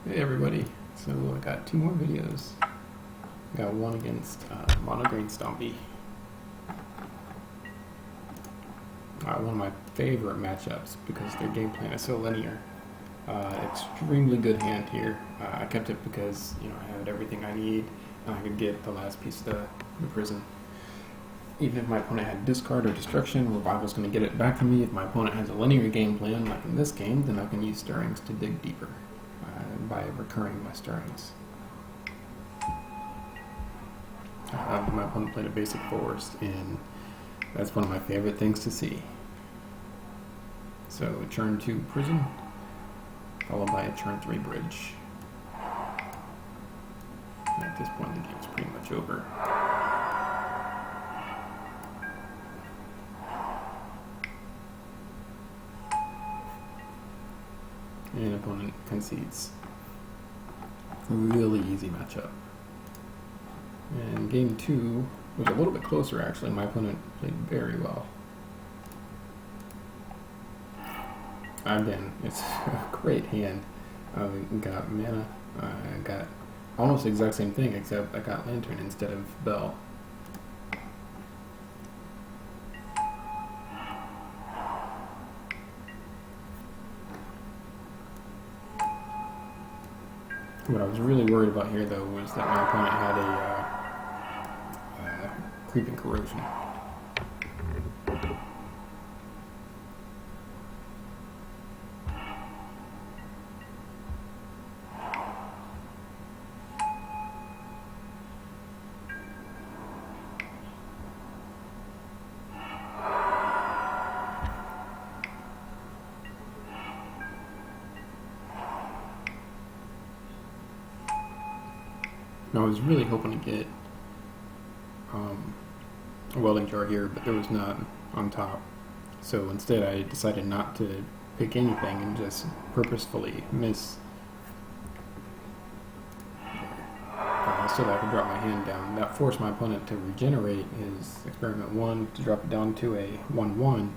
Hey everybody, so I got two more videos. Got one against Monograin Stompy. One of my favorite matchups because their game plan is so linear. Extremely good hand here. I kept it because I had everything I need and I could get the last piece of the prison. Even if my opponent had discard or destruction, Revival's going to get it back from me. If my opponent has a linear game plan, like in this game, then I can use stirrings to dig deeper by recurring my stirrings. My opponent played a basic forest, and that's one of my favorite things to see. So turn 2 prison, followed by a turn 3 bridge. And at this point, the game's pretty much over. And opponent concedes. Really easy matchup. And game 2 was a little bit closer actually. My opponent played very well. Again, it's a great hand. I got mana. I got almost the exact same thing, except I got Lantern instead of Bell. What I was really worried about here, though, was that my opponent had a creeping corrosion. I was really hoping to get a welding jar here, but there was none on top. So instead I decided not to pick anything and just purposefully miss. So that I could drop my hand down. That forced my opponent to regenerate his experiment 1 to drop it down to a 1/1,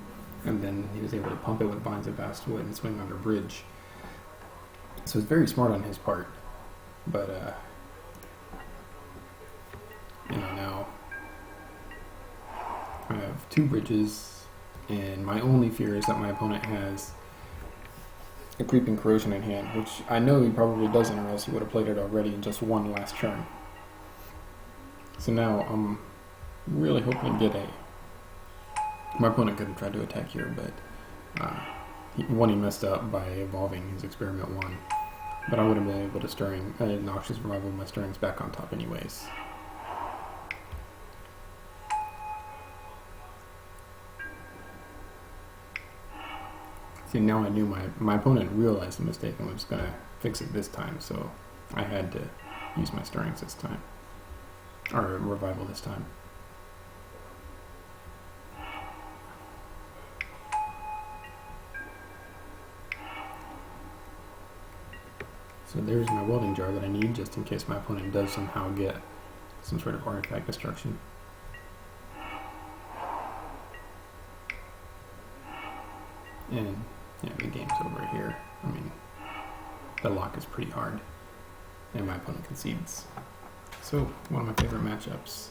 and then he was able to pump it with Vines of Vast Wood and swing under bridge. So it's very smart on his part, but now I have 2 bridges, and my only fear is that my opponent has a creeping corrosion in hand, which I know he probably doesn't, or else he would have played it already in just one last turn. So now I'm really hoping to get my opponent could have tried to attack here, but he messed up by evolving his experiment 1, but I would have been able to stirring Noxious Revival my stirrings back on top anyways. See, now I knew my opponent realized the mistake and was going to fix it this time, so I had to use my stirrings this time. Or Revival this time. So there's my welding jar that I need just in case my opponent does somehow get some sort of artifact destruction. And yeah, the game's over here. I mean, the lock is pretty hard, and my opponent concedes. So, one of my favorite matchups.